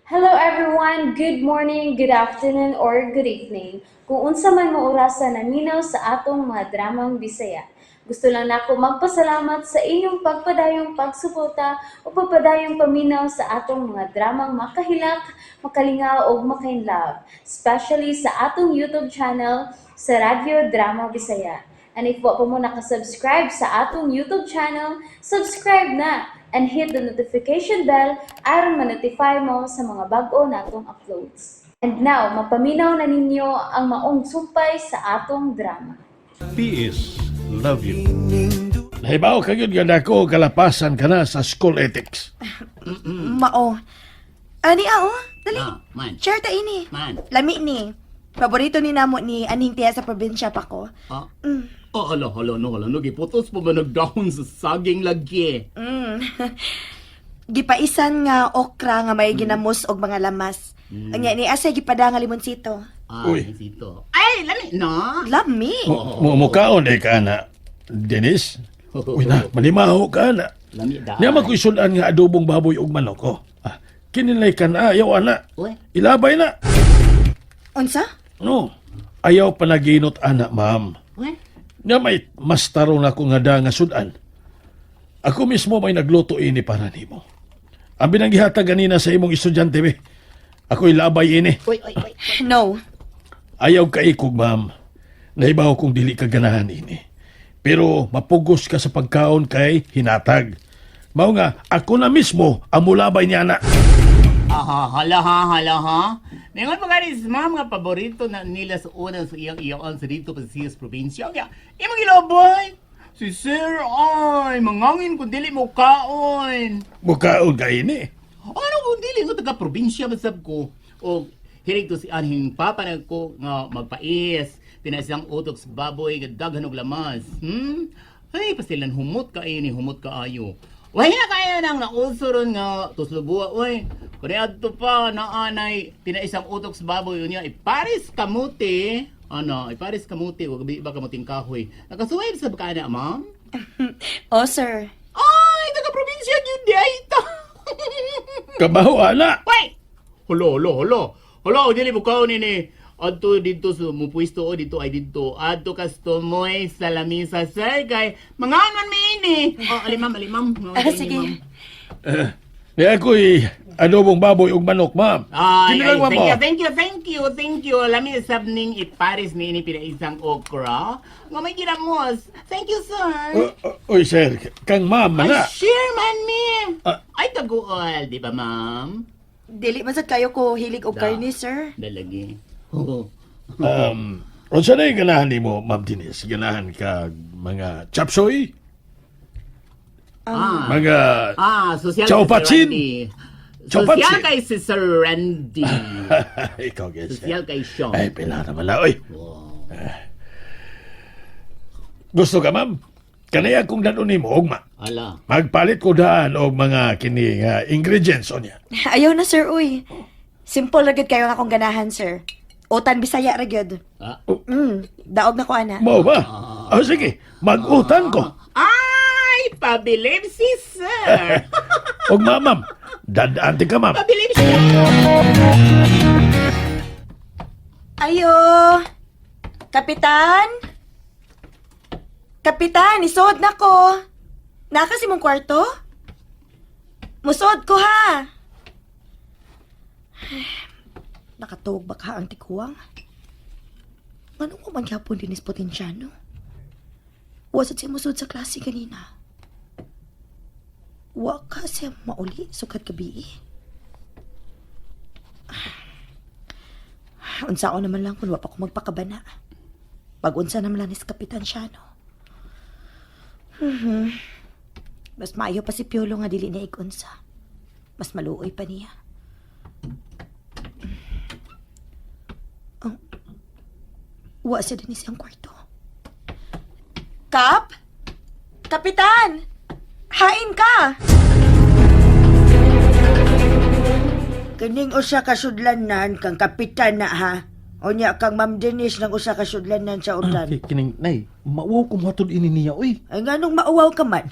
Hello everyone, good morning, good afternoon, or good evening. Kung unsa man mo orasan naminaw sa atong mga dramang Bisaya. Gusto lang nako magpasalamat sa inyong pagpadayong pagsuporta o pagpadayong paminaw sa atong mga dramang makahilak, makalingaw o makainlove, especially sa atong YouTube channel sa Radio Drama Bisaya. And if wa pa mo nakasubscribe sa atong YouTube channel, subscribe na and hit the notification bell aron ma-notify mo sa mga bag-o natong uploads. And now, mapaminaw na ninyo ang maong sumpay sa atong drama. P.S. Love you. Nahibaw ka yun ganda ko kalapasan ka na sa school ethics. Mao. Ani dali. Man. Share ta ini. Man. Lami ni. Paborito ni namo ni aning tiya sa probinsya pa ko. Ah? Oh, hala, giputos pa ba nagdahon sa saging lagi? Gipaisan nga okra nga may ginamos og mga lamas. Anya ni asa gipada nga limonsito. Uy. Sito. Ay, lami, no? Lami. Mumukaon eh ka na, Dennis. Uy na, malimaho ka na. Lami da. Niya magkuisulan nga adobong baboy ug manok ko. Kinilay ka na, ayaw ana. Uy. Ilabay na. Unsa? No, ayaw panaginot ana, ma'am. Uy. Nga may mas tarong ako nga da nga sudan. Ako mismo may nagluto ini para nimo. Ang binanggihatag ganina sa imong estudyante, be. Ako'y labay ini. Uy. No. Ayaw ka ikog, ma'am. Nahibaw kong dili ka ganahan ini. Pero mapugos ka sa pagkaon kay hinatag. Mao nga, ako na mismo ang mulabay niya na. Hala ha. Nengon mga rin, ma'am, nga paborito na nila sa unang sa iyang sa dito pa sa Siyas probinsya. Kaya, imong ilabay. Si Sir, ay, mangangin kung dili mo kaon. Mukaon ka ini. Ano kung dili ko taga-probinsya masab ko? O hilig to si anhing papanag ko nga magpais. Pinasang utok sa baboy nga daghan og lamas. Ay, pasilan humot ka ini, humot ka ayo. Wala na kaya nang nausuron nga tuslubuwa, oy. Kung adto pa naanay pinaisang utok sa baboy niya, iparis kamuti. Ano, iparis kamuti, wag ba kamuting kahoy. Nakasuway sa baka ma'am? Oh, sir. Ay, taga-probinsya yun di ay ito. Kabaho, ana. Wait! Hala, dili mo kaon ini. Adto dito sa mupwesto o dito ay dito. Adto kastomoy sa lamisa sir kay manganon mi ini. Oh, alimam. Sige. Niya ako'y adobong baboy ug manok, ma'am. Ay, Kinilang mo. thank you. Lami sabning iparis ni ini pinaisang okra. Nga may ginamos. Thank you, sir. Uy, sir, kang ma'am Ay, na. sure man, mi. Ah. Ay, taguol, di ba, ma'am? Dili man sad kayo ko hilig og karni, sir. Dalagi. Oo. Unsa na yung ganahan ni mo, Ma'am Denise? Ganahan ka mga chapsoy? Mga... Social Chow kay si Patsin? Randy. Chow Social Patsin? kay si Sir Randy. Ikaw, guys. Social kay Sean. Ay, pila naman na. Uy, Wow. gusto ka, ma'am? Kanaya kung danon ni mo, ugma. Ala. Magpalit ko daan o mga kini ingredients o niya. Ayaw na, sir, uy. Simple ra gyud kayo nga akong ganahan, sir. Utan Bisaya ra gyud. Ah. Daog na ko ana. Mo ba? Sige, mag-utan ko. Ay, pabilib si Sir. Ugma, ma'am. Dadaan ka, ma'am. Pabilib siya. Ayo! Kapitan? Kapitan, isod na ko. Naka si mong kwarto? Musod ko ha. Nakatuog ba ka ang tikuwang? Anong ko magyapon din is potensyano? Wasad siya musod sa klase kanina. Wa ka siya mauli sukat gabi. Unsa ko naman lang kung wa pa ko magpakabana. Pag-unsa naman lang is Kapitan siya, no? Mas maayo pa si Piolo nga dili na ikunsa. Mas maluoy pa niya. Wa siya din siyang kwarto. Kap? Kapitan! Hain ka! Kining usa ka sudlanan kang kapitan na ha. O niya kang Ma'am Denise ng usa ka sudlanan sa utan. Kining, nay, mauwaw ko matod ini niya, uy. Ay nganong mauwaw ka man?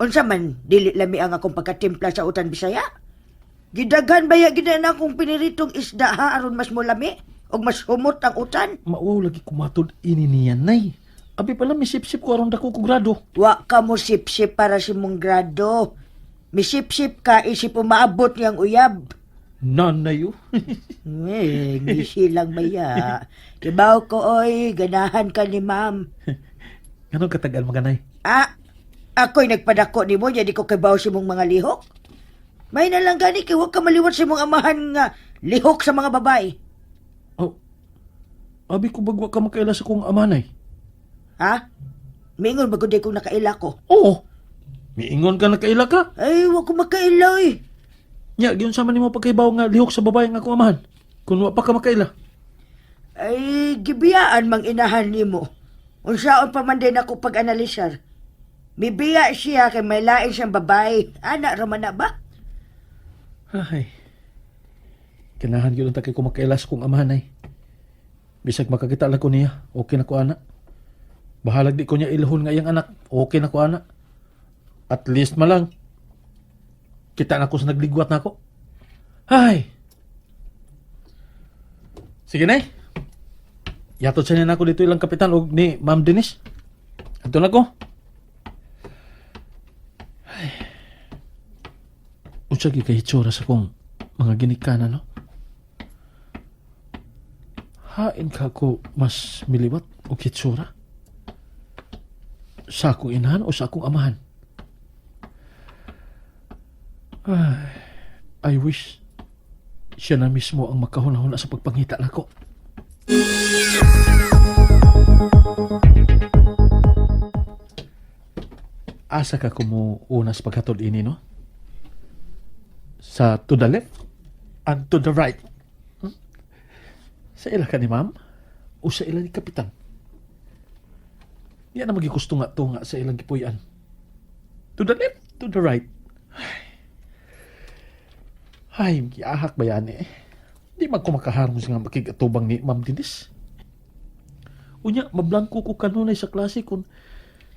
Unsa man dili lami ang akong pagkatimpla sa utan Bisaya? Gidaghan baya gid na akong piniritong isda ha aron mas mulami og mas humot ang utan. Mauwaw lagi kumatod ini niya, nay. Abi pala misip-sip ko aron dako ko grado. Wa ka mo sip-sip para si mong grado. Misip-sip ka isip maabot niyang uyab. Nanay, oh. Gisilang baya. Kibaw ko oy, ganahan ka ni ma'am. Ganun katagal mga nay? Ako'y nagpadako ni mo, jadi ko kibaw si mong mga lihok. May na lang gani, kaya huwag ka maliwat si mong amahan nga lihok sa mga babae. Oh, abi ko bagwa ka makaila sa kong amanay. Ha? Mingon bagod kung nakaila ko. Oo. Miingon ka na kaila ka. Ay, huwag ko makaila eh. Nya, giyon sama nimo pagkaibaw nga lihok sa babae nga akong amahan. Kung wa pa ka makaila. Ay, gibiyaan mang inahan ni mo. Unsaon pa man din ako pag-analisar. Mibiya siya kay may lain siyang babae. Anak raman na ba? Ay. Kinahan yun ang takay ko makailas kong amahan ay. Bisag makakita lang ko niya, okay na ko anak. Bahalag di ko niya ilahon nga iyang anak, okay na ko anak. At least malang. Kita na ko sa nagligwat na ako. Ay. Sige na Yatod sa niya na ako dito ilang kapitan o ni Ma'am Denise. Ito na ko. Ay. Unsa gi kay itsura sa kong mga ginikanan, no? Hain ka ko mas miliwat o kitsura? Sa akong inahan o sa akong amahan? Ay, I wish siya na mismo ang makahuna-huna sa pagpangita nako. Asa ka kumuunas paghatod ini, no? Sa to the left and to the right. Sa ila ka ni ma'am o sa ila ni kapitan? Yan na magigusto nga to nga sa ilang gipuyan. To the left, to the right. Ay, giahak ba yan eh? Di man ko makaharong nga makigatubang ni Ma'am Denise. Unya, mablangko ko kanunay sa klase kung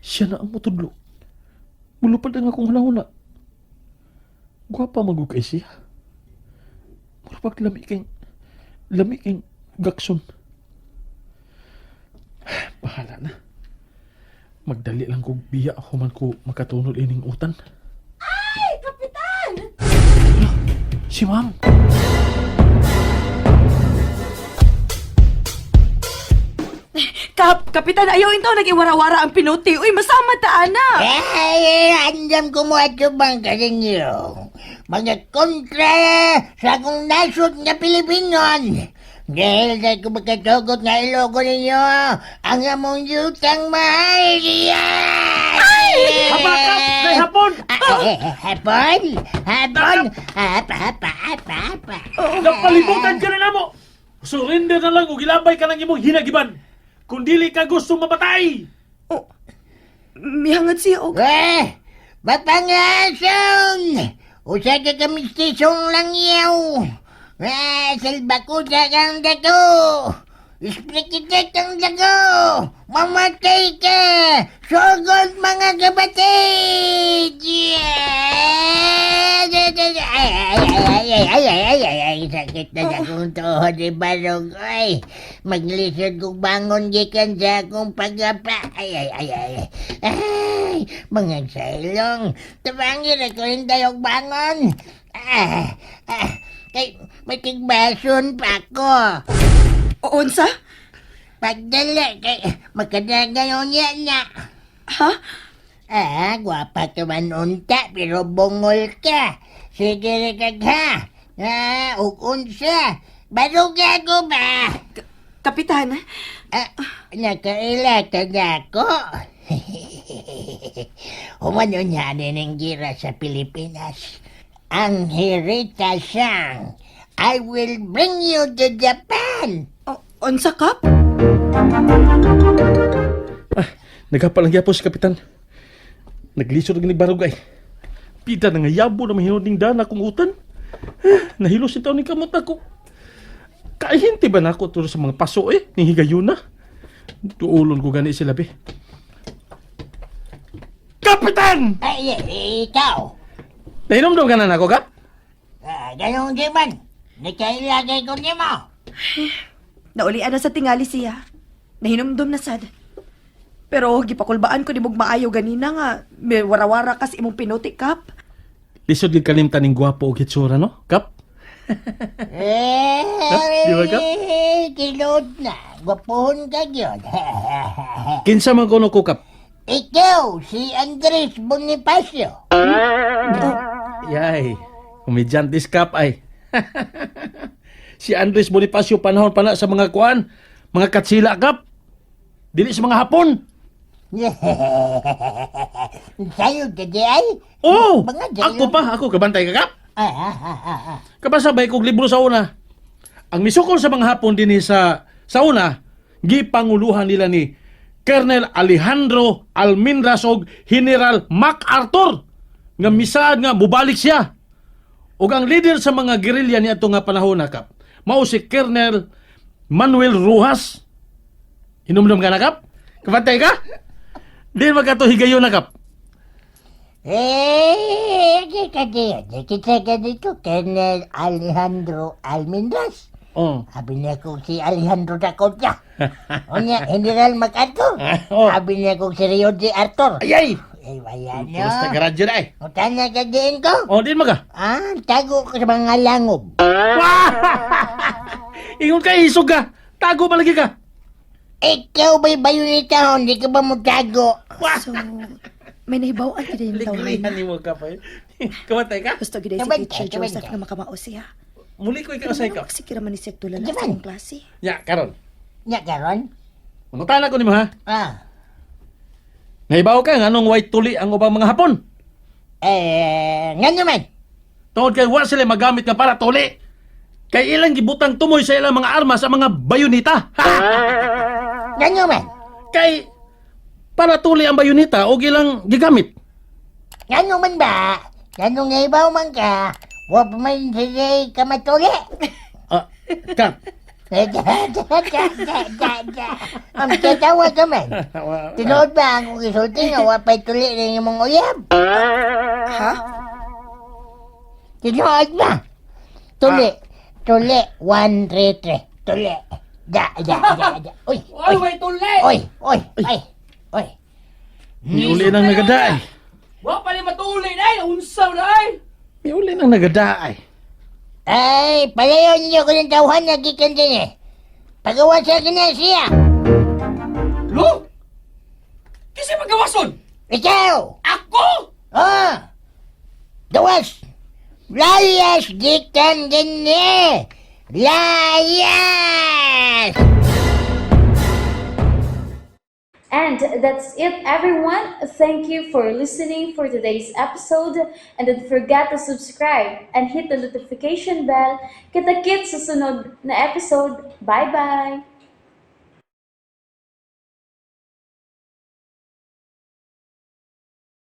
siya na ang mutudlo. Mulupad ang akong hula-hula. Gwapa magugay siya. Murapag lami king gakson. Bahala na. Magdali lang kong biya human ko makatunod ining utan. Ay, Kapitan! Si Ma'am. Kapitan, ayaw ito nag-iwara-wara ang pinuti. Uy, masama ta, anak. Andam ko mo at bang kaninyo. Mga kontra sa akong nasod nga Pilipinon. Dahil kay ko magkatugot nga ilogo ninyo, ang among yutang mahal yan! Habakap! Kay hapon! Hapon? Hapon? Hapa. Napalimutan ka na namo! Surrender na lang o gilabay ka ng imong hinagiban. Kung dili ka gusto mamatay! Mihangat siya, og. Mapangason! Usa ka kami stisong lang yaw! Salba ko kang dako! Ispikitet ang dako! Mamatay ka! Sugod mga kapatid! Ay, sakit na akong tuhod ni Barog. Ay, maglisod kong bangon gikan sa akong pagapa. Ay, mga sailong. Tabangin ako hindi yung bangon. Kay, may tigbason pa ako. Unsa? Pagdala, kay, magkadagayon niya na. Ha? Gwapa ka man unta, pero bungol ka. Sige kag ha. Unsa. Barog ako ba? Kapitan, Nakaila ka na ako. Humano niya ng gira sa Pilipinas. Ang Hirita Sang. I will bring you to Japan. Unsa, Kap? Naghapalang yapos, Kapitan. Naglisod ni Barugay. Pita na nga yabo na mahinod ning dana kong utan. Nahilos itaw ni kamot ako. Kaihinti ba na ako turo sa mga paso ni Higayuna? Tuulon ko gani sila, be. Kapitan! Ay, ikaw. Nahinom daw ka na ako, Kap? Ganun di man. Nakailagay ko niya mo. Naulian na sa tingali siya. Nahinumdum na sad. Pero gipakulbaan ko ni mong maayo ganina nga. May warawara kas imong pinuti, Kap. Lisod gid kalimtan ning gwapo og hitsura, no? Kap? Di ba, Kap? Kilod na. Gwapohon ka yun. Kinsa man kuno ko, Kap? Ikaw, si Andres Bonifacio. Yay, komedyantis, Kap, ay. Si Andres Bonifacio panahon pa na sa mga kuan, mga katsila, Kap. Dili sa mga Hapon. Sa'yo ka di ay? Oh, Mga dili ako lang. pa, ako kabantay ka, Kap. Ah. Kapasabay kog libro sa una. Ang misukol sa mga Hapon din sa una, gipanguluhan nila ni Colonel Alejandro Alminraz og General MacArthur nga misaad nga mubalik siya. Ug ang leader sa mga gerilya niadto nga panahon na, Kap, mao si Colonel Manuel Rojas. Hinumdum ka na, Kap? Kapantay ka? Di magkato higayon na, Kap. Kita ka dito, Colonel Alejandro Almindas. Oh. Sabi niya kong si Alejandro Dacosta. O niya, General MacArthur. Oh. Sabi niya kong si Rio de Arthur. Ayay! Eh, bayan niyo. Kumusta ka radyo na eh? Utana ka din ko. Oh, din maga. Tago ko sa mga langob. Ingon ka, isog ka. Tago palagi ka. Ikaw ba'y bayonita ho? Hindi ka ba mo tago? So, may nahibawaan ka din yung tawag Liglihan ni mo ka pa eh. Kamatay ka? Gusto gid si Kabantay, Teacher Joseph kabantay. nga makamao siya. Muli ko ikaw sa ikaw. Sikira man ni Sek Tulala sa Diman. akong klase. Ya, karon. Nya karon? Mangutana ko ni mo ha. Ah. Nahibaw ka nga nung white tuli ang ubang mga Hapon. Nga naman. Tungod kay wa sila magamit nga para tuli. Kay ilang gibutang tumoy sa ilang mga armas sa mga bayonita. Nga naman. Kay para tuli ang bayonita o ilang gigamit. Nga naman ba? Nga nung naibaw man ka, wa pa man sila kamatuli. Ah, Kap. Ang tatawa ka man. Tinood ba ang kong isulti nga wapay tuli rin yung mga uyab? Ha? Tinood ba? Tuli. Tuli. 1, 3, 3. Tuli. Da. Uy. Oy, may tuli! Oy. Oy. May uli nang nagadaay. Wa pa ni matuli na unsaw na ay! May uli nang nagadaay. Ay, palayo ninyo ko ng tawhan na gikan din eh. Pagawa sa akin na siya. Lo? Kasi magawason! Ikaw! Ako! Gawas! Layas gikan din eh. Layas! And that's it, everyone. Thank you for listening for today's episode. And don't forget to subscribe and hit the notification bell. Kita-kits sa sunod na episode. Bye-bye!